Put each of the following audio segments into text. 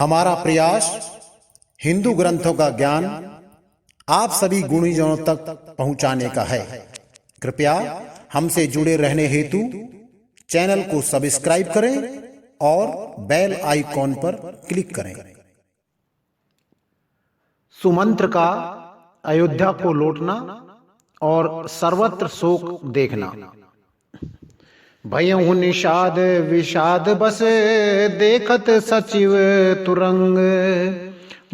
हमारा प्रयास हिंदू ग्रंथों का ज्ञान आप सभी गुणीजनों तक पहुंचाने का है। कृपया हमसे जुड़े रहने हेतु चैनल को सब्सक्राइब करें और बेल आइकॉन पर क्लिक करें। सुमंत्र का अयोध्या को लौटना और सर्वत्र शोक देखना। भयउ निषाद विषाद बस देखत सचिव तुरंग,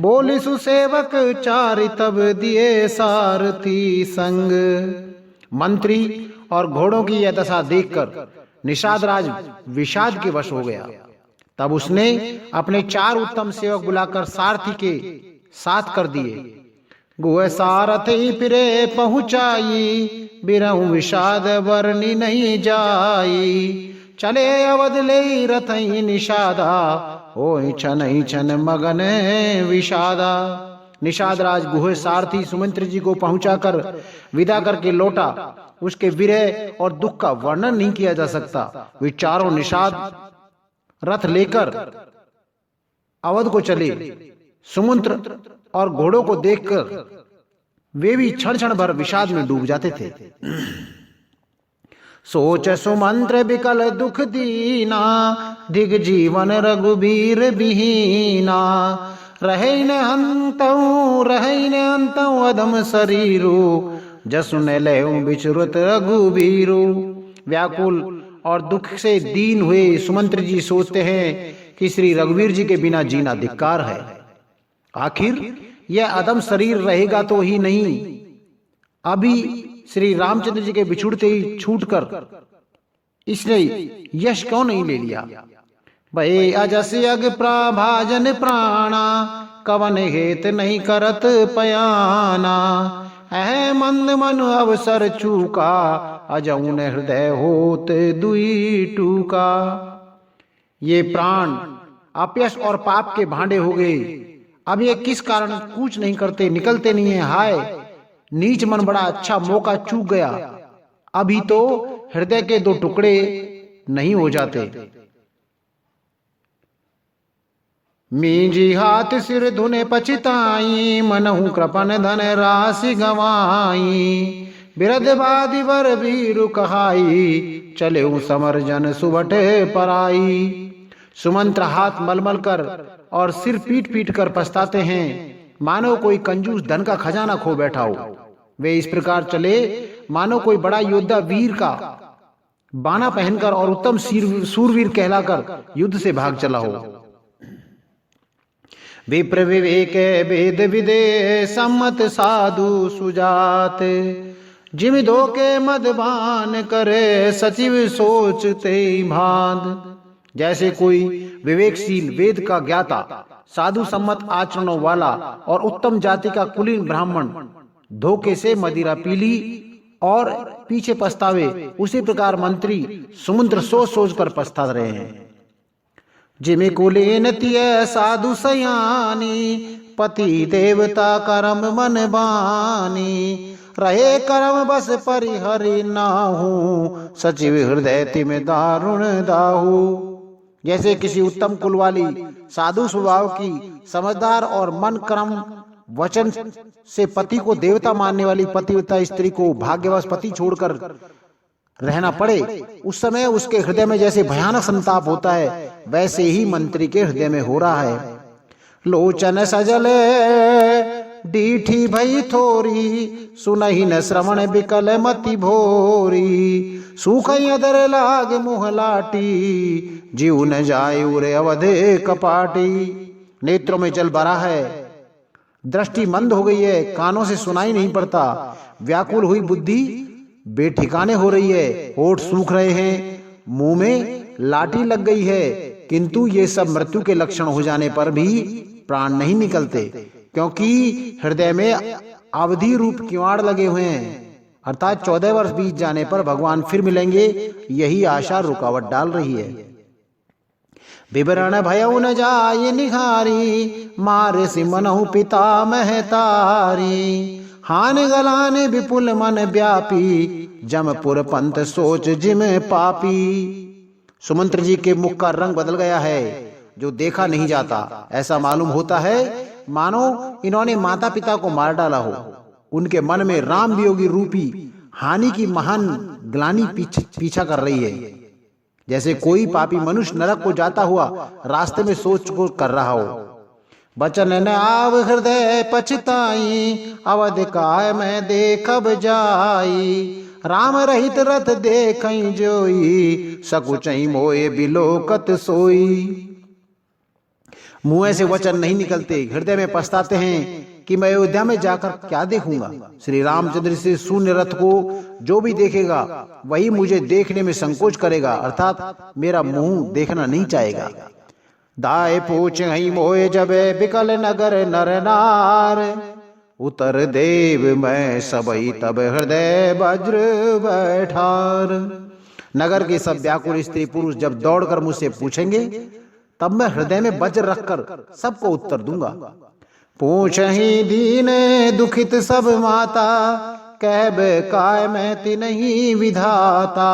बोली सुसेवक चारि तब दिए सारथी संग। मंत्री और घोड़ों की यह दशा देखकर निषाद राज विषाद के वश हो गया। तब उसने अपने 4 उत्तम सेवक बुलाकर सारथी के साथ कर दिए। गुह सारथी फिरे पहुंचाई, बिरहु विषाद वर्णि नहीं जाई। चले अवध ले रथई निषादा, होई छन छन मगन विषादा। निषाद राज गुह सारथी सुमंत्र जी को पहुंचाकर विदा करके लौटा। उसके विरह और दुख का वर्णन नहीं किया जा सकता। वे चारों निषाद रथ लेकर अवध को चले। सुमंत्र और घोड़ों को देखकर वे भी क्षण क्षण भर विषाद में डूब जाते थे। सोच सुमंत्र विकल दुख दीना, दिग जीवन रघुबीर बिहीना। रहे न अंतऊ अधम शरीरु, जसु न लेऊ विचरुत रघुबीरु। व्याकुल और दुख से दीन हुए सुमंत्र जी सोचते हैं कि श्री रघुवीर जी के बिना जीना धिक्कार है। आखिर यह अदम शरीर रहेगा तो ही नहीं, अभी श्री रामचंद्र जी के बिछुड़ते ही छूटकर इसने यश क्यों नहीं ले लिया। भय अजस यग प्रभाजन प्राणा, कवन हेत नहीं करत पयाना। मंद मन अवसर चूका, अजउन हृदय होत दुई टूका। ये प्राण अपयश और पाप के भांडे हो गए। अब ये किस कारण कूच नहीं करते, निकलते नहीं है। हाय नीच मन, बड़ा अच्छा मौका चूक गया। अभी तो हृदय के 2 टुकड़े नहीं हो जाते। मींजी हाथ सिर धुने पछताई, मनहु कृपन धन राशि गवाई। बिरध बादि वर वीरु कहाई, चले समर जन सुबट पराई। सुमंत्र हाथ मलमल कर और सिर पीट पीट कर पछताते हैं, मानो कोई कंजूस धन का खजाना खो बैठा हो। वे इस प्रकार चले मानो कोई बड़ा योद्धा वीर का बाना पहनकर और उत्तम सूरवीर कहलाकर युद्ध से भाग चला हो। विप्र विवेक वेद विदे, सम्मत साधु सुजात। जिम दो के मदबान करे, सचिव सोचते भांत। जैसे कोई विवेकशील वेद का ज्ञाता, साधु सम्मत आचरणों वाला और उत्तम जाति का कुलीन ब्राह्मण धोखे से मदिरा पीली और पीछे पछतावे, उसी प्रकार मंत्री सुमंत्र सोच सोच कर पछता रहे हैं। जिमे कुलीन तिय साधु सयानी, पति देवता करम मन बानी। रहे करम बस परिहरि नाहू, सचिव हृदय तिम दारुण दाहू। जैसे किसी उत्तम कुल वाली साधु स्वभाव की समझदार और मन कर्म वचन से पति को देवता मानने वाली पतिव्रता स्त्री को भाग्यवश पति छोड़कर रहना पड़े, उस समय उसके हृदय में जैसे भयानक संताप होता है, वैसे ही मंत्री के हृदय में हो रहा है। लोचन सजले डीठी भई थोरी, सुनहि न श्रवण बिकल मति भोरी। सूख अदर लाग मुह लाटी, जीव न जाए उरे अवधे कपाटी। नेत्रों में जल भरा है, दृष्टि मंद हो गई है, कानों से सुनाई नहीं पड़ता। व्याकुल हुई बुद्धि बेठिकाने हो रही है, होठ सूख रहे हैं, मुंह में लाठी लग गई है। किंतु ये सब मृत्यु के लक्षण हो जाने पर भी प्राण नहीं निकलते, क्योंकि हृदय में अवधि रूप किवाड़ लगे हुए हैं। अर्थात 14 वर्ष बीत जाने पर भगवान फिर मिलेंगे, यही आशा रुकावट डाल रही है। विवरण भयउ न जाय निहारी, मारे सिमनहु पिता महतारी। हान गलान विपुल मन व्यापी, जमपुर पंथ सोच जिम पापी। सुमंत्र जी के मुख का रंग बदल गया है, जो देखा नहीं जाता। ऐसा मालूम होता है मानो इन्होंने माता पिता को मार डाला हो। उनके मन में राम वियोगी रूपी हानि की महान ग्लानि पीछा कर रही है। जैसे कोई पापी मनुष्य नरक को जाता हुआ रास्ते में सोच को कर रहा हो। बचन न आव हृदय पछताई, अवध काय मैं देखब जाई। राम रहित रथ देखई जोई, सकुचई मोए बिलोकत सोई। मुंह से वचन नहीं निकलते, हृदय में पछताते हैं कि मैं अयोध्या में जाकर क्या देखूंगा। श्री रामचंद्र से शून्य रथ को जो भी देखेगा वही मुझे देखने में संकोच करेगा, अर्थात मेरा मुंह देखना नहीं चाहेगा। दाय पूछ हई मोए जबे बिकल नगर नर नार, उतर देव मैं सबई तब हृदय वज्र बैठार। नगर के सब व्याकुल स्त्री पुरुष जब दौड़कर मुझसे पूछेंगे तब मैं हृदय में वज्र रखकर सबको उत्तर दूंगा। पूछ ही दीन दुखित सब माता, कहब काय मैं तिन्ही विधाता।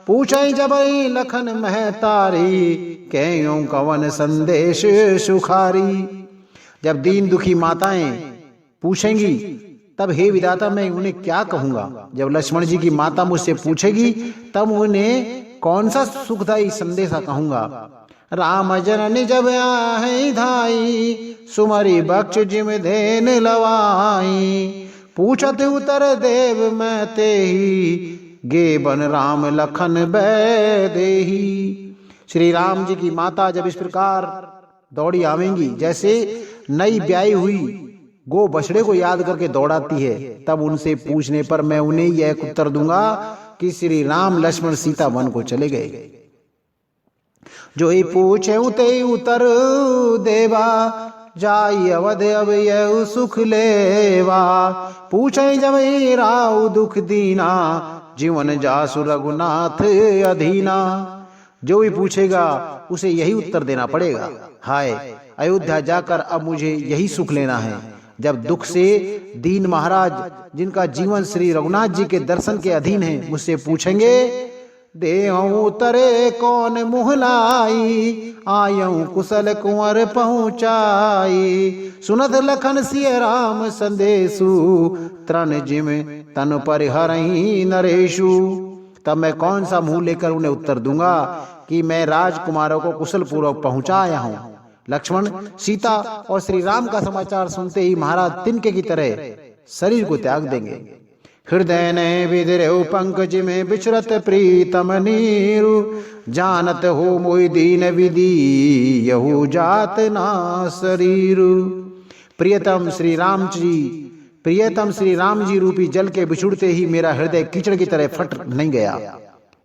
पूछई जबई लखन महतारी, कहूं कवन संदेश सुखारी। जब दीन दुखी माताएं पूछेंगी तब हे विधाता मैं उन्हें क्या कहूंगा। जब लक्ष्मण जी की माता मुझसे पूछेगी तब उन्हें कौन सा सुखदायी संदेशा कहूंगा। राम जननी जब आहे धाई, सुमरी बक्ष जिम धेन लवाई। पूछत उतर देव मैं तेही, गे बन राम लखन बैदेही। श्री राम जी की माता जब इस प्रकार दौड़ी आवेंगी जैसे नई ब्याई हुई गो बछड़े को याद करके दौड़ाती है, तब उनसे पूछने पर मैं उन्हें यह उत्तर दूंगा कि श्री राम लक्ष्मण सीता वन को चले गए। जो ही पूछे उते उतर देवा, जाई अवध अब यह सुख लेवा। पूछे जब राव दुख दीना, जीवन जासु रघुनाथ अधीना। जो भी पूछेगा उसे यही उत्तर देना पड़ेगा। हाय अयोध्या जाकर अब मुझे यही सुख लेना है। जब दुख से दीन महाराज जिनका जीवन श्री रघुनाथ जी के दर्शन के अधीन है मुझसे पूछेंगे, देहूं तरे कौन मुहलाई, आयऊं कुशल कुंवर पहुंचाई। सुनत लखन सिय राम संदेशु, तरण जिम तन पर हरही नरेशु। तब मैं कौन सा मुंह लेकर उन्हें उत्तर दूंगा कि मैं राजकुमारों को कुशल पूर्वक पहुंचा आया हूं। लक्ष्मण सीता और श्री राम का समाचार सुनते ही महाराज तिनके की तरह शरीर को त्याग देंगे। हृदय ने विद्रेव पंकज में विचरत प्रीतम नीरु, जानत हो मोहि दीन विधि यहु जात ना शरीरु। प्रियतम श्री राम जी रूपी जल के बिछुड़ते ही मेरा हृदय कीचड़ की तरह फट नहीं गया।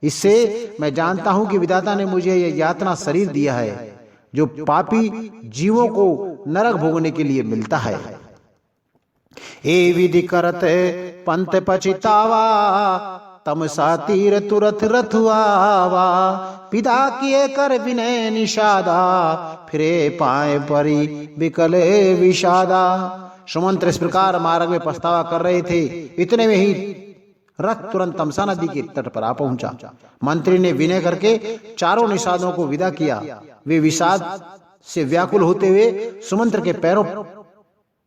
इससे मैं जानता हूं कि विधाता ने मुझे यह यातना शरीर दिया है जो पापी जीवों को नरक भोगने के लिए मिलता है। ए विधि करत पंत पछितावा, तमसा तीर तुरथ रथुआवा। पिता किए कर विनय निषादा, फिरे पाए परी विकल विषादा। सुमंत्र इस प्रकार मार्ग में पछतावा कर रहे थे, इतने में ही रथ तुरंत तमसा नदी के तट पर आ पहुंचा। मंत्री ने विनय करके चारों निषादों को विदा किया। वे विषाद से व्याकुल होते हुए सुमंत्र के पैरों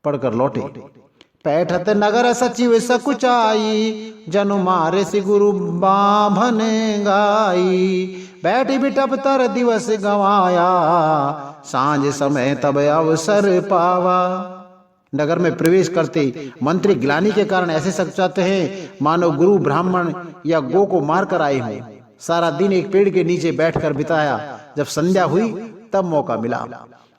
पड़कर लौटे। पैठत नगर सचिव सकुचाई, जनु मारे सि गुरु बाभन गाई। बैठी बिटप तर दिवस गवाया, सांझ समय तब अवसर पावा। नगर में प्रवेश करते मंत्री ग्लानि के कारण ऐसे सकुचाते हैं मानो गुरु ब्राह्मण या गो को मार कर आए हों। सारा दिन एक पेड़ के नीचे बैठकर बिताया। जब संध्या हुई तब मौका मिला।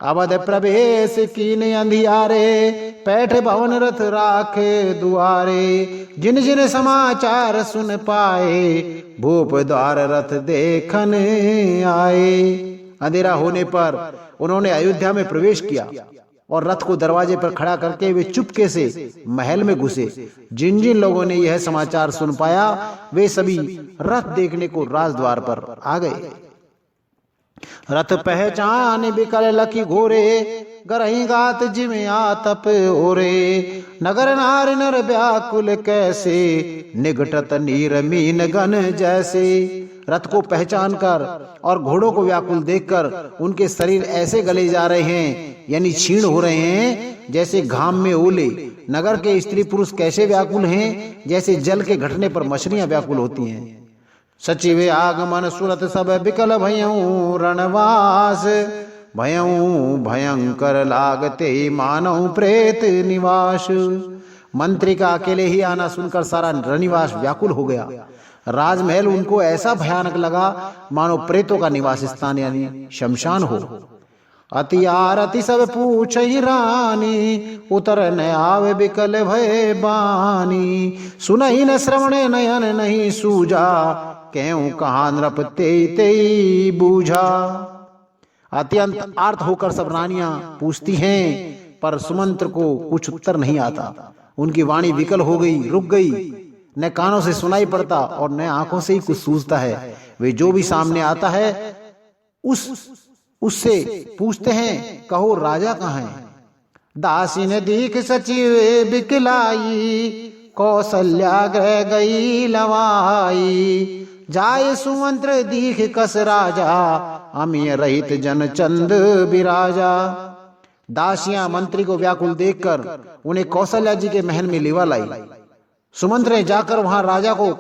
अवध प्रवेश कीन अंधियारे, पैठ भवन रथ राखे दुआरे। जिन जिन समाचार सुन पाए, भूप द्वार रथ देखन आए। अंधेरा होने पर उन्होंने अयोध्या में प्रवेश किया और रथ को दरवाजे पर खड़ा करके वे चुपके से महल में घुसे। जिन जिन लोगों ने यह समाचार सुन पाया वे सभी रथ देखने को राजद्वार पर आ गए। रथ पहचान बिकल लखी घोरे, गरही गात जिमे आतप ओरे। नगर नार नर व्याकुल कैसे, निगटत नीर मीन गन जैसे। रथ को पहचान कर और घोड़ों को व्याकुल देखकर उनके शरीर ऐसे गले जा रहे हैं, यानी क्षीण हो रहे हैं जैसे घाम में ओले। नगर के स्त्री पुरुष कैसे व्याकुल हैं, जैसे जल के घटने पर मछलियां व्याकुल होती हैं। सचिव आगमन सुरत सब बिकल भयऊ रणवास, भयऊ भयंकर लागते मानव प्रेत निवास। मंत्री का अकेले ही आना सुनकर सारा रनिवास व्याकुल हो गया। राजमहल उनको ऐसा भयानक लगा मानो प्रेतों का निवास स्थान यानी शमशान हो। अति आरती सब पूछ रानी, उतर न आवे बिकल भय बानी। सुनहि न श्रवण नयन नहीं सूझा, क्यों कहा नृप ते बूझा। अत्यंत आर्त होकर सब रानियां पूछती हैं, पर सुमंत्र को कुछ उत्तर नहीं आता। उनकी वाणी विकल हो गई, रुक गई, न कानों से सुनाई पड़ता और न आंखों से ही कुछ सूझता है। वे जो भी सामने आता है उससे पूछते हैं, कहो राजा कहाँ है। दासी ने दीख सचिव बिकलाई, कौशल्या गृह गई लवाई। जाय सुमंत्र दीख कस राजा, अमीय रहित जन चंद बिराजा। दासियां मंत्री को व्याकुल देखकर उन्हें कौशल्या जी के महल में लेवा लाई। सुमंत्र ने जाकर वहां राजा को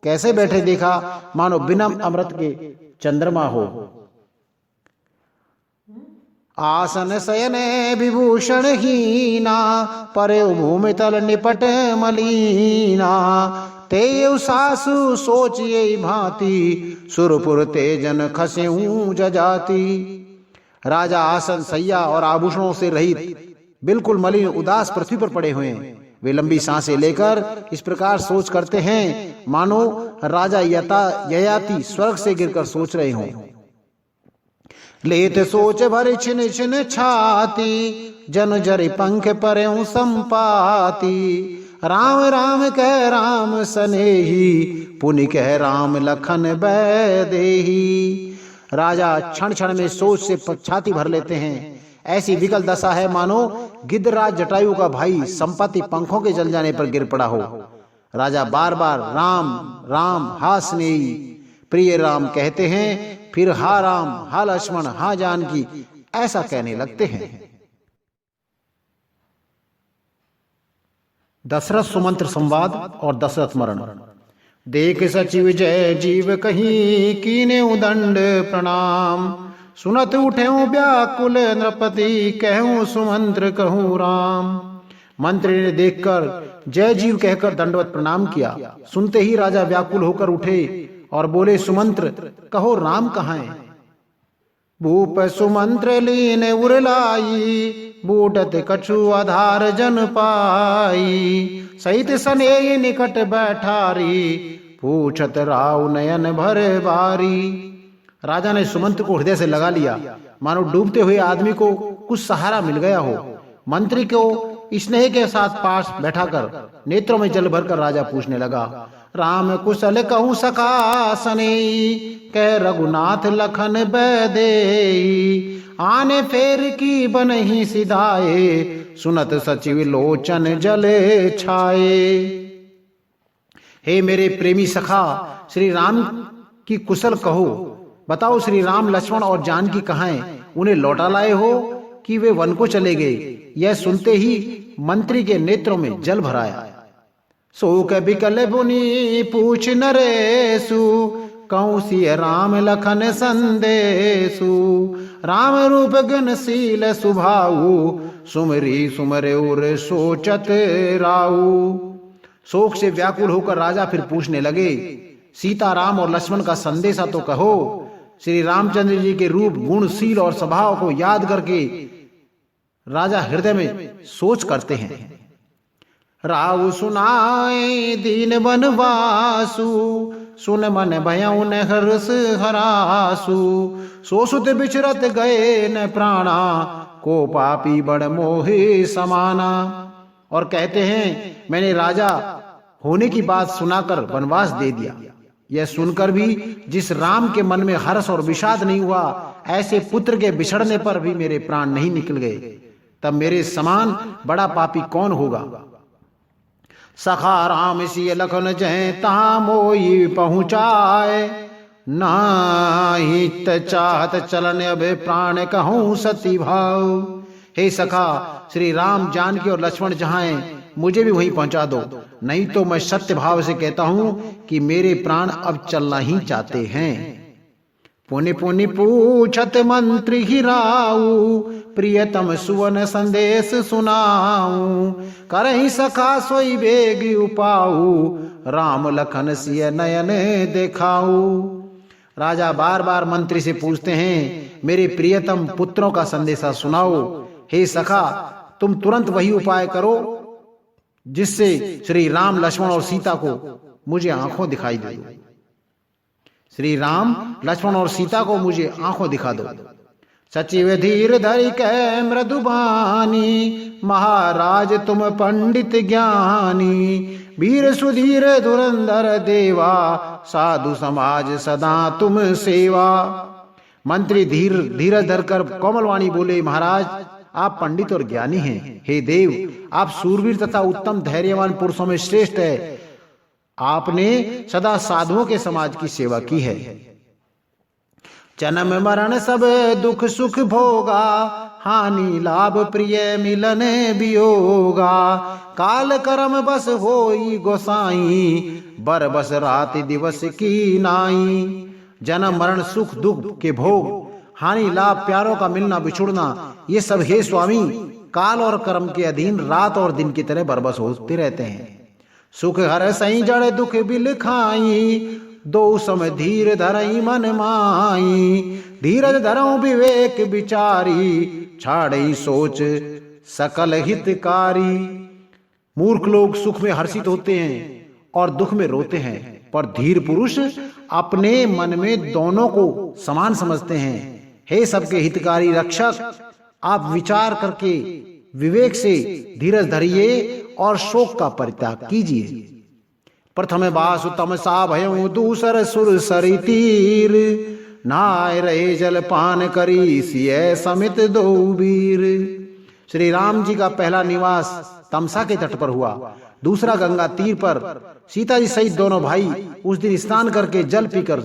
कैसे बैठे देखा, मानो बिना अमृत के चंद्रमा हो। आसन शयन विभूषण हीना, परे भूमि तल निपट मलीना। ते सासु सोचिए भांति, सुरपुर तेजन खसेऊं जजाति। राजा आसन सैया और आभूषणों से रहित बिल्कुल मलिन उदास पृथ्वी पर पड़े हुए हैं। वे लंबी सांसें लेकर इस प्रकार सोच करते हैं मानो राजा ययाति स्वर्ग से गिरकर सोच रहे हों। लेत सोच भर छिन छिन छाती, जन जरि पंख परेऊ संपाती। राम राम कह राम सनेही, पुनि कह राम लखन बैदेही। राजा क्षण क्षण में सोच से छाती भर लेते हैं। ऐसी विकल दशा है मानो गिद्धराज जटायु का भाई संपत्ति पंखों के जल जाने पर गिर पड़ा हो। राजा बार बार राम राम हा स्नेही प्रिय राम कहते हैं, फिर हा राम हा लक्ष्मण हा जानकी ऐसा कहने लगते हैं। दशरथ सुमंत्र संवाद और दशरथ मरण। देख सचिव जय जीव कहीं, कीने दंड प्रणाम। सुनत उठे व्याकुल नृपति, कहूं सुमंत्र कहूं राम। मंत्री ने देखकर जय जीव कहकर दंडवत प्रणाम किया। सुनते ही राजा व्याकुल होकर उठे और बोले, सुमंत्र कहो राम कहाँ है। भूप सुमंत्र लीन उरलाई, बूटत कछु आधार जन पाई। सहित सनेही निकट बैठारी, पूछत राव नयन भर बारी। राजा ने सुमंत्र को हृदय से लगा लिया, मानो डूबते हुए आदमी को कुछ सहारा मिल गया हो। मंत्री को स्नेह के साथ पास बैठाकर नेत्रों में जल भरकर राजा पूछने लगा, राम कुशल कहूं सखा सनेई, कह रघुनाथ लखन बैदेई। आने फेर की बनही सिधाए, सुनत सचिव लोचन जले छाए। हे मेरे प्रेमी सखा, श्री राम की कुशल कहो। बताओ श्री राम लक्ष्मण और जानकी कहाँ हैं? उन्हें लौटा लाए हो कि वे वन को चले गए? यह सुनते ही मंत्री के नेत्रों में जल भराया। शोक बिकल बुनी पूछ नरेसु, कहूं सिय राम लखन संदेशु। राम रूप गणशील सुभाऊ, सुमरी सुमरे उर सोचत राऊ। शोक से व्याकुल होकर राजा फिर पूछने लगे, सीता राम और लक्ष्मण का संदेशा तो कहो। श्री रामचंद्र जी के रूप गुणशील और स्वभाव को याद करके राजा हृदय में सोच करते हैं। राव सुनाए दीन वनवासु, सुन मन भयउ न हर्ष हरासु। सोसुत बिचरत गए न प्राणा, को पापी बड़ मोहे समाना। और कहते हैं, मैंने राजा होने की बात सुनाकर वनवास दे दिया। यह सुनकर भी जिस राम के मन में हर्ष और विषाद नहीं हुआ, ऐसे पुत्र के बिछड़ने पर भी मेरे प्राण नहीं निकल गए, तब मेरे समान बड़ा पापी कौन होगा। सखा राम सिय लखन जय ता मोई पहुँचाए, नाहित चाहत चलन अब प्राण कहूँ सती भाव। हे सखा, श्री राम जानकी और लक्ष्मण जहाँ हैं मुझे भी वहीं पहुंचा दो, नहीं तो मैं सत्य भाव से कहता हूं कि मेरे प्राण अब चलना ही चाहते हैं। पुनि पुनि पूछत मंत्री हिराऊ, प्रियतम सुवन संदेश सुनाऊं। करहि सखा सोई बेग उपाऊ, राम लखन सिय नयन देखाऊ। राजा बार बार मंत्री से पूछते हैं, मेरे प्रियतम पुत्रों का संदेशा सुनाओ। हे सखा, तुम तुरंत वही उपाय करो जिससे श्री राम लक्ष्मण और सीता को मुझे आंखों दिखाई दे दो। श्री राम लक्ष्मण और सीता को मुझे आंखों दिखा दो। सचिव धीर धरि कह मृदुबानी, महाराज तुम पंडित ज्ञानी। वीर सुधीर धुरंधर देवा, साधु समाज सदा तुम सेवा। मंत्री धीरज धरकर कोमलवाणी बोले, महाराज आप पंडित और ज्ञानी हैं। हे देव, आप सूरवीर तथा उत्तम धैर्यवान पुरुषों में श्रेष्ठ है। आपने सदा साधुओं के समाज की सेवा की है। जन्म मरण सब दुख सुख भोगा, हानि लाभ प्रिय मिलन वियोगा। काल कर्म बस होई गोसाई, बर बस राति दिवस की नाई। जन्म मरण सुख दुख के भोग, हानि लाभ प्यारों का मिलना बिछुड़ना, ये सब हे स्वामी काल और कर्म के अधीन रात और दिन की तरह बरबस होते रहते हैं। सुख हर सही जड़ दुख बिल खाई, दो सम धीर धरई मन माई। धीरज धरऊ विवेक विचारी, छाड़ई सोच सकल हितकारी। मूर्ख लोग सुख में हर्षित होते हैं और दुख में रोते हैं, पर धीर पुरुष अपने मन में दोनों को समान समझते हैं। हे सबके हितकारी रक्षक, आप विचार करके विवेक से धीरज धरिए और शोक का परित्याग कीजिए। प्रथम बासुतम सा भयऊ, दूसर सुर सरी तीर। नाय रहे जल पान करी, सिय समित दो वीर। श्री राम जी का पहला निवास तमसा के तट पर हुआ, दूसरा गंगा तीर पर। सीता जी सहित दोनों भाई उस दिन स्नान करके जल पीकर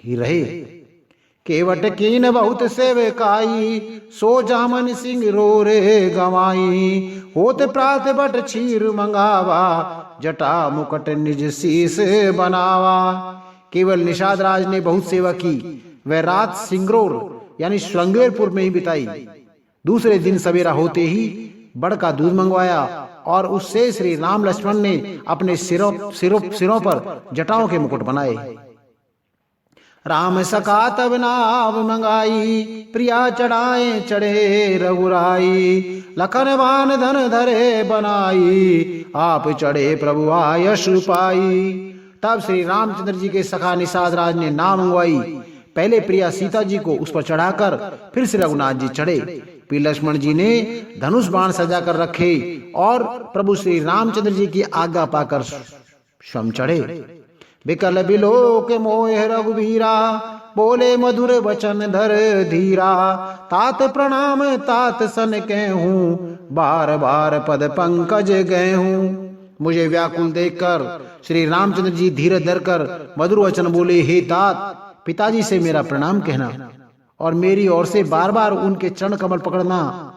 ही रहे। केवट कीन बहुत सेवकाई, सो जामन सिंह रो रे गवाई। होत प्रात बट क्षीर मंगावा, जटा मुकट निज शीस बनावा। केवल निषाद राज ने बहुत सेवा की, वह रात सिंगरोर यानी श्रृंगेरपुर में ही बिताई। दूसरे दिन सवेरा होते ही बड़ का दूध मंगवाया और उससे श्री राम लक्ष्मण ने अपने सिरों पर जटाओं के मुकुट बनाए। राम सखा तब नाव मंगाई, प्रिया चढ़ाए चढ़े रघुराई। लखन बान धन धरे बनाई, आप चढ़े प्रभु आयश पाई। तब श्री रामचंद्र जी के सखा निषाद राज ने नाव मंगवाई। पहले प्रिया सीता जी को उस पर चढ़ाकर फिर श्री रघुनाथ जी चढ़े। फिर लक्ष्मण जी ने धनुष बाण सजा कर रखे और प्रभु श्री रामचंद्र जी की आज्ञा पाकर स्वयं चढ़े। विकल बिलोक मोह रघुवीरा, बोले मधुर वचन धर धीरा। तात प्रणाम तात सन कहूँ, बार बार पद पंकज गए हूँ। मुझे व्याकुल देखकर श्री रामचंद्र जी धीरज धरकर मधुर वचन बोले, हे तात, पिताजी से मेरा प्रणाम कहना और मेरी ओर से बार बार उनके चरण कमल पकड़ना।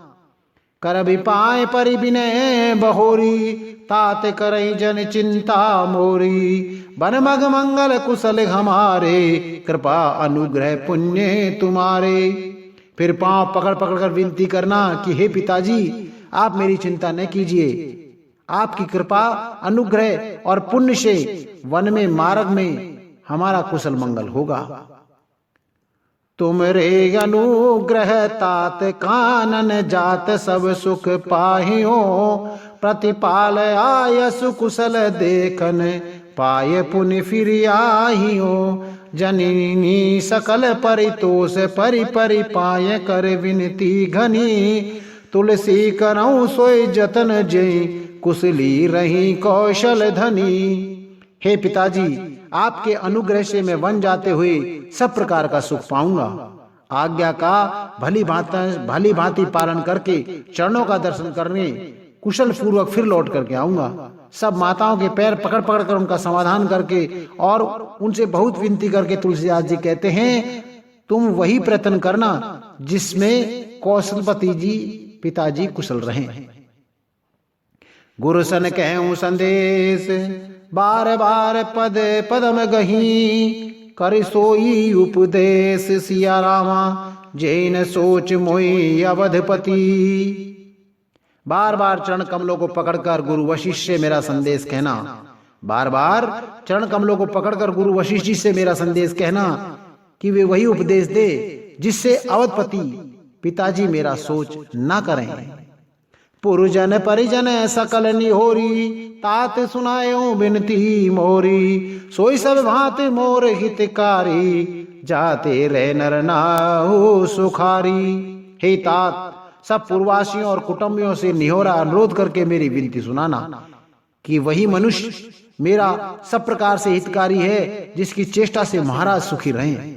कर भी पाए परि विनय बहोरी, तात करई जन चिंता मोरी। बन मग मंगल कुशल हमारे, कृपा अनुग्रह पुण्य तुम्हारे। फिर पांव पकड़ पकड़ कर विनती करना कि हे पिताजी, आप मेरी चिंता न कीजिए, आपकी कृपा अनुग्रह और पुण्य से वन में मार्ग में हमारा कुशल मंगल होगा। तुम रे अनुग्रह तात कानन जात, सब सुख पाहियो। प्रतिपाल आयस कुशल देखन, पाए पुण्य फिर आहियो। जननी सकल परितोष परि परि पाए, कर विनती घनी। तुलसी करऊं सोई जतन जय, कुशली रही कौशल धनी। हे पिताजी, आपके अनुग्रह से मैं वन जाते हुए सब प्रकार का सुख पाऊंगा। आज्ञा का भली भांति पालन करके चरणों का दर्शन करने कुशल पूर्वक फिर लौट करके आऊंगा। सब माताओं के पैर पकड़ पकड़ कर उनका समाधान करके और उनसे बहुत विनती करके तुलसीदास जी कहते हैं, तुम वही प्रयत्न करना जिसमें कौशलपति जी पिताजी कुशल रहे। गुरु सन कहूं संदेश, बार बार पद पदम गही, कर सोई उपदेश सिया रामा, जैन सोच मोई अवधपति। बार बार चरण कमलों को पकड़कर गुरु वशिष्ठ से मेरा संदेश कहना, बार बार चरण कमलों को पकड़कर गुरु वशिष्ठ जी से मेरा संदेश कहना कि वे वही उपदेश दे जिससे अवधपति पिताजी मेरा सोच ना करें। पुरजन परिजन सकल निहोरी, तात सुनायो बिनती मोरी, सोई सब भांति मोर हितकारी, जाते रह नर नाहु सुखारी। हे तात, सब पूर्ववासियों और कुटुंबियों से निहोरा अनुरोध करके मेरी विनती सुनाना कि वही मनुष्य मेरा सब प्रकार से हितकारी है जिसकी चेष्टा से महाराज सुखी रहें।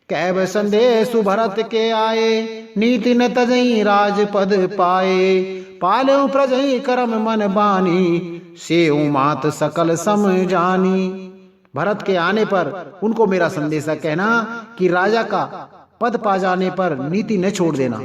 कैब संदेश भरत के आए, नीति न तजई राजपद पाए, पालो प्रजई करम मन बानी, सेउ मात सकल सम जानी। भरत के आने पर उनको मेरा संदेशा कहना कि राजा का पद पा जाने पर नीति न छोड़ देना,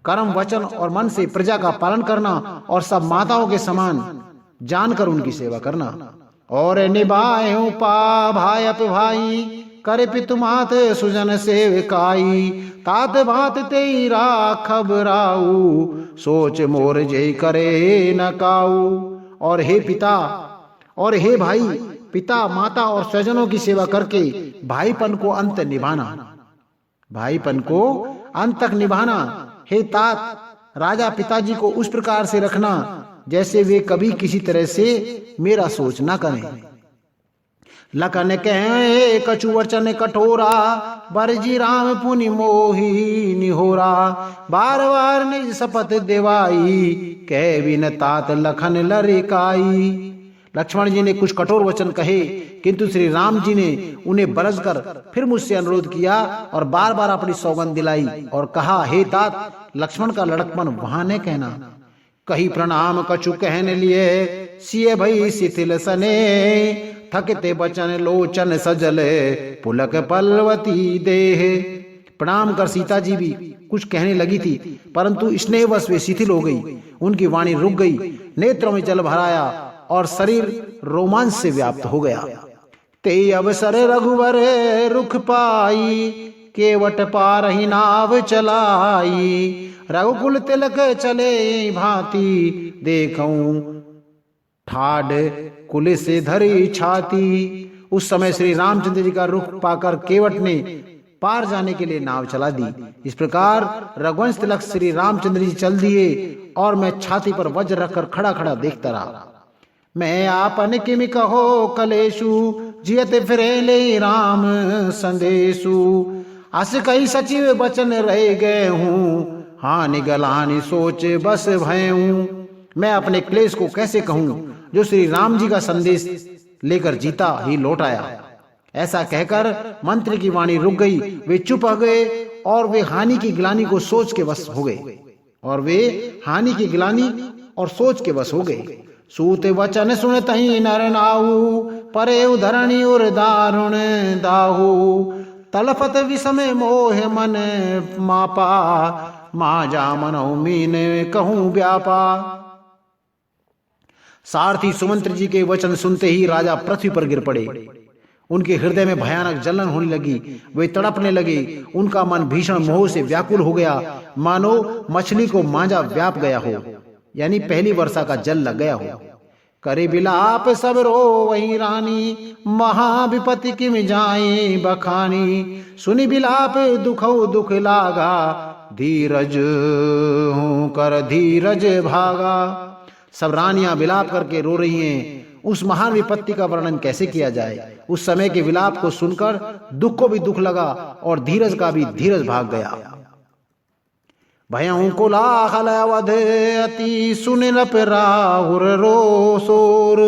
कर्म वचन और मन से प्रजा का पालन करना और सब माताओं के समान जानकर उनकी सेवा करना। और निभाए पा भाई अप भाई, करे पितु मात सुजन सेवकाई, तात भात तेरा खबराऊ, सोच मोर जय करे न काऊ। और हे पिता और हे भाई, पिता माता और स्वजनों की सेवा करके भाईपन को अंत निभाना, भाईपन को अंत तक निभाना। हे तात, राजा पिताजी को उस प्रकार से रखना जैसे वे कभी किसी तरह से मेरा सोच ना करें। लखन कहे कछु वचन कठोरा, बरजी राम पुनि मोही निहोरा, बार बार निज शपथ देवाई, कह बिन तात लखन लरिकाई। लक्ष्मण जी ने कुछ कठोर वचन कहे, किंतु श्री राम जी ने उन्हें बरस कर फिर मुझसे अनुरोध किया और बार बार अपनी सौगंध दिलाई और कहा, हे तात, लक्ष्मण का लड़कपन वहां न कहना। कही प्रणाम कछु कहने लिए, सिए भई शिथिल सने, थकते बचन लोचन सजले, पुलक पलवती देह। प्रणाम कर सीता जी भी कुछ कहने लगी थी, परंतु स्नेहवश वे शिथिल हो गई, उनकी वाणी रुक गई, नेत्रों में जल भराया और शरीर रोमांच से व्याप्त हो गया। ते अवसर रघुवर रुख पाई, केवट पारही नाव चलाई, रघुकुल तिलक चले भांति, देखूं ठाड कुल से धरी छाती। उस समय श्री रामचंद्र जी का रुख पाकर केवट ने पार जाने के लिए नाव चला दी। इस प्रकार रघुवंश तिलक श्री रामचंद्र जी चल दिए और मैं छाती पर वज्र रखकर खड़ा खड़ा देखता रहा। मैं आपन किमि कहो कलेशु, जियत फिरे ले राम संदेशु, अस कई सचिव बचन रह गए हूँ, हानि गलानी सोच बस भयऊं। मैं अपने क्लेश को कैसे कहूँ जो श्री राम जी का संदेश लेकर जीता ही लौट आया। ऐसा कहकर मंत्री की वाणी रुक गई, वे चुप हो गए और वे हानि की गिलानी को सोच के वश हो गए सूत वचन सुन तही नर नाहु, परे उधरणी उर दारुण दाहु, तलफत विषम मोह मन मापा, माजा मनौ मीन कहूं व्यापा। सारथी सुमंत्र जी के वचन सुनते ही राजा पृथ्वी पर गिर पड़े। उनके हृदय में भयानक जलन होने लगी, वे तड़पने लगे, उनका मन भीषण मोह से व्याकुल हो गया, मानो मछली को मांझा व्याप गया हो, यानी पहली वर्षा का जल लग गया हो। करे बिलाप सब रो वही रानी, महाविपत्ति किम जाए बखानी, सुनी बिलाप दुखौ दुख लागा, धीरज हूं कर धीरज भागा। सब रानियां विलाप करके रो रही हैं। उस महान विपत्ति का वर्णन कैसे किया जाए। उस समय के विलाप को सुनकर दुख को भी दुख लगा और धीरज का भी धीरज भाग गया। भयं कोलाहल अवध अति सुनिरप राहुर रो सोर,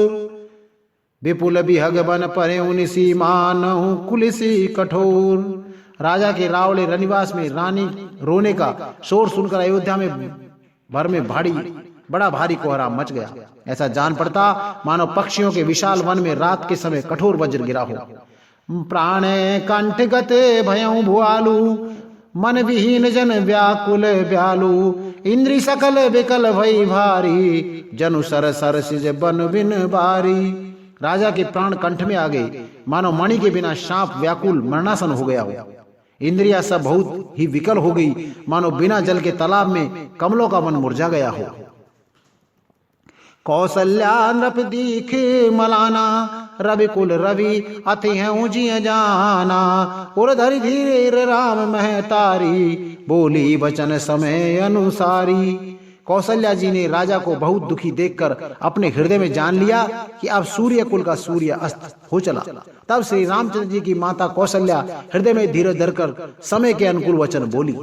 विपुल बिहग बन परे उनिसी मानहु कुलिसी कठोर, राजा के रावले रनिवास में रानी रोने का शोर सुनकर अयोध्या में भर में बड़ा भारी कोहरा मच गया। ऐसा जान पड़ता मानो पक्षियों के विशाल वन में रात के समय कठोर वज्र गिरा हो। प्राणे कंठगत भयं भुआलु, मन विहीन जन व्याकुल ब्यालु, इंद्री सकल विकल भई भारी, जनु सर सर सिज बन बिन बारी। राजा के प्राण कंठ में आ गए, मानो मणि के बिना सांप व्याकुल मरणासन हो गया हो। इंद्रिया सब बहुत ही विकल हो गई, मानो बिना जल के तालाब में कमलों का मन मुरझा गया हो। कौशल्या नृप दीख मलाना, रवि कुल रवि अति हैं ऊंची जाना, उर धरि धीरे राम महतारी, बोली वचन समय अनुसारी। कौशल्या जी ने राजा को बहुत दुखी देखकर अपने हृदय में जान लिया कि अब सूर्य कुल का सूर्य अस्त हो चला। तब श्री रामचंद्र जी की माता कौशल्या हृदय में धीरज धरकर समय के अनुकूल वचन बोली।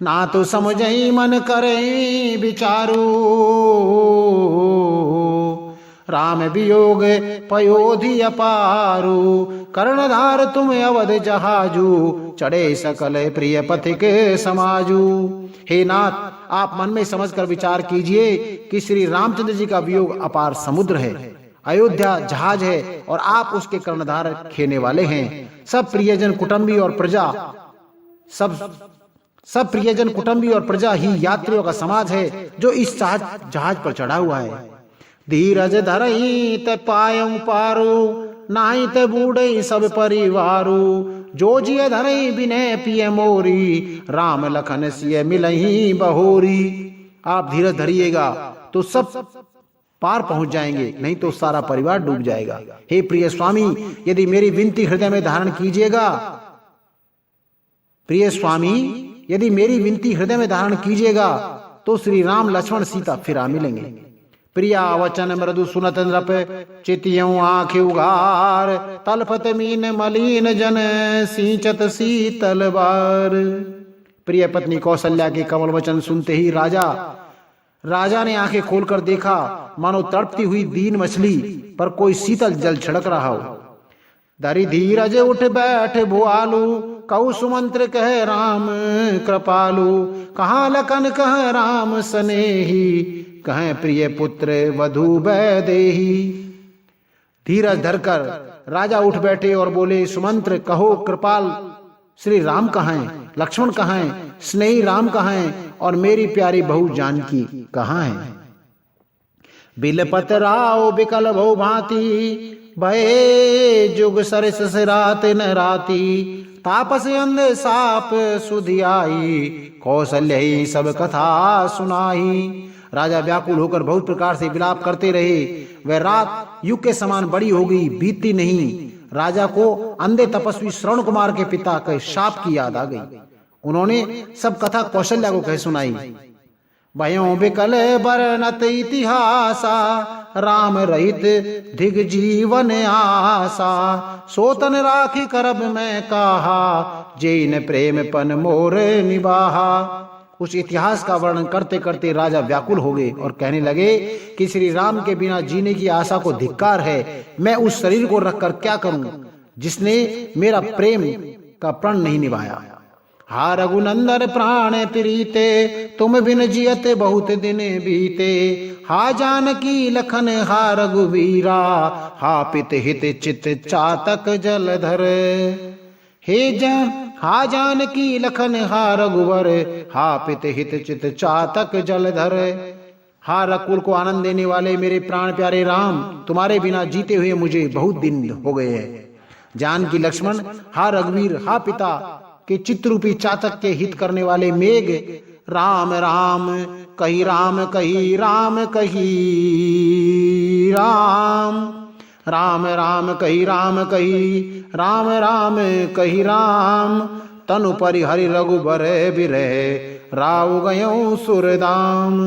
ना तो समझई मन करे विचारू, राम वियोग पयोधि अपारू, कर्णधार तुम अवध जहाजू, चढ़े सकल प्रिय पथिक समाजू। हे नाथ, आप मन में समझकर विचार कीजिए कि श्री रामचंद्र जी का वियोग अपार समुद्र है, अयोध्या जहाज है और आप उसके कर्णधार खेने वाले हैं। सब प्रियजन कुटुंबी और प्रजा ही यात्रियों का समाज है जो इस जहाज पर चढ़ा हुआ है। धीरज धरई त पायऊ पारू, नाही त बूढ़ई सब परिवारू, जो जिय धरई बिने पिय मोरी, राम लखन सिय मिलही बहोरी। आप धीरज धरिएगा तो सब पार पहुंच जाएंगे, नहीं तो सारा परिवार डूब जाएगा। हे प्रिय स्वामी, यदि मेरी विनती हृदय में धारण कीजिएगा, प्रिय स्वामी यदि मेरी विनती हृदय में धारण कीजिएगा तो श्री राम लक्ष्मण सीता फिर आ मिलेंगे। प्रिया वचन मृदु सुनत नृप, चितियों आँख उघार, तलपत मीन मलिन जन, सींचत शीतल बार। प्रिय पत्नी कौशल्या के कमल वचन सुनते ही राजा ने आंखें खोलकर देखा, मानो तड़पती हुई दीन मछली पर कोई शीतल जल छिड़क रहा हो। धरि धीरज उठ बैठ भुआलू, कहु सुमंत्र कह राम कृपालु, कहाँ लखन कह राम स्नेही, कहें प्रिय पुत्र वधु वैदेही। धीरज धरकर राजा उठ बैठे और बोले, सुमंत्र कहो कृपाल श्री राम कहाँ हैं, लक्ष्मण कहाँ हैं, स्नेही राम कहाँ हैं और मेरी प्यारी बहू जानकी कहाँ हैं। बिलपत राव बिकल भौ भांति, भये जुग सरस रात न राती, तापस अंध साप सुधियाई, कौशल्य सब कथा सुनाई। राजा व्याकुल होकर बहुत प्रकार से विलाप करते रहे। वह रात युग के समान बड़ी हो गई, बीतती नहीं। राजा को अंधे तपस्वी श्रवण कुमार के पिता के शाप की याद आ गई। उन्होंने सब कथा कौशल्या को कह सुनाई। भयों बिकल बरनत इतिहासा, राम रहित दिग जीवन आसा, सोतन राखी करब मैं कहा, जैन प्रेम पन मोर निबाहा। उस इतिहास का वर्णन करते करते राजा व्याकुल हो गए और कहने लगे कि श्री राम के बिना जीने की आशा को धिक्कार है। मैं उस शरीर को रखकर क्या करूं जिसने मेरा प्रेम का प्रण नहीं निभाया। हा रघुनंदन प्राण प्रीते, तुम बिन जियत बहुत दिन बीते, हा जानकी लखन हा रघुवीरा, हा पित हित चित चातक जलधर। हा जानकी लखन हा रघुवर, हा पित हित चित चातक जलधर। हा रकुल को आनंद देने वाले मेरे प्राण प्यारे राम, तुम्हारे बिना जीते हुए मुझे बहुत दिन हो गए हैं। जानकी लक्ष्मण, हा रघुवीर, हा पिता के चित्रूपी चातक के हित करने वाले मेघ। राम राम कही राम कही राम कही राम, राम राम कही राम कही राम, राम कही राम। तनु परि हरि रघुबर बिरह, राव गयों सुरदाम।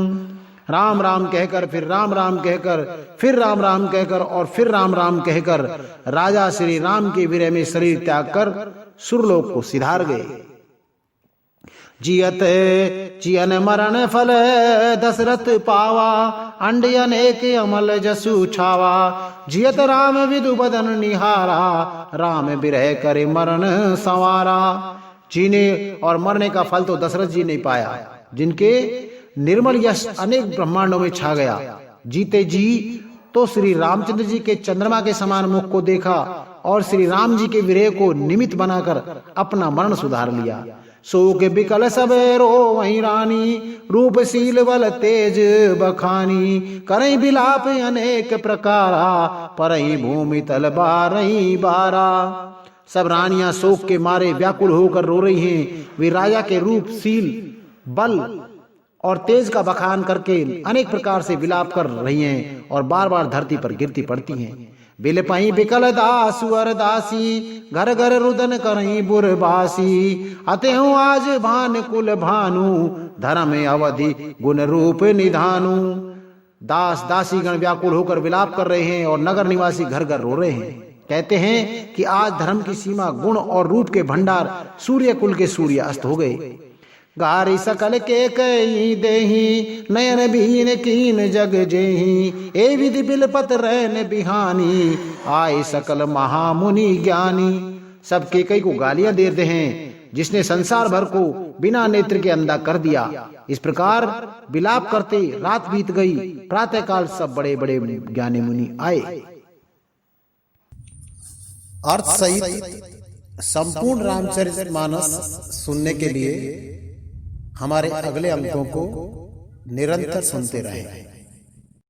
राम राम कहकर फिर राम राम कहकर फिर राम राम कहकर और फिर राम राम कहकर राजा श्री राम के विरह में शरीर त्याग कर सुरलोक को सिधार गए। जियत चियन मरण फल दशरथ पावा, अंड अनेक अमल जसु छावा। जियत राम विदु बदन निहारा, राम बिरह करे मरण संवारा। जीने और मरने का फल तो दशरथ जी ने पाया, जिनके निर्मल यश अनेक ब्रह्मांडों में छा गया। जीते जी तो श्री रामचंद्र जी के चंद्रमा के समान मुख को देखा और श्री राम जी के विरह को निमित्त बनाकर अपना मरण सुधार लिया। शोक बिकल सब रो वही रानी, रूपशील बल तेज बखानी। करई बिलाप अनेक प्रकारा, परई भूमि तल बारही बारा। सब रानियां शोक के मारे व्याकुल होकर रो रही हैं। वे राजा के रूपशील बल और तेज का बखान करके अनेक प्रकार से विलाप कर रही हैं और बार बार धरती पर गिरती पड़ती हैं। बिलपई बिकल दासु अर दासी, घर घर रुदन करई बुरबासी। अतहु आज भान कुल भानु, धर्म अवधि गुण रूप निधानु। दास दासी गण व्याकुल होकर विलाप कर रहे हैं और नगर निवासी घर घर रो रहे हैं। कहते हैं कि आज धर्म की सीमा, गुण और रूप के भंडार सूर्य कुल के सूर्य अस्त हो गए। गारी सकल के कई देही, नयन बीन कीन जग जेही। ए विधि बिलपत रैन बिहानी, आए सकल महामुनि ज्ञानी। सब के कई को गालियां दे रहे हैं, जिसने संसार भर को बिना नेत्र के अंधा कर दिया। इस प्रकार विलाप करते रात बीत गई। प्रातः काल सब बड़े बड़े ज्ञानी मुनि आए। अर्थ सहित संपूर्ण रामचरितमानस सुनने के लिए हमारे अगले अंकों को निरंतर सुनते रहें।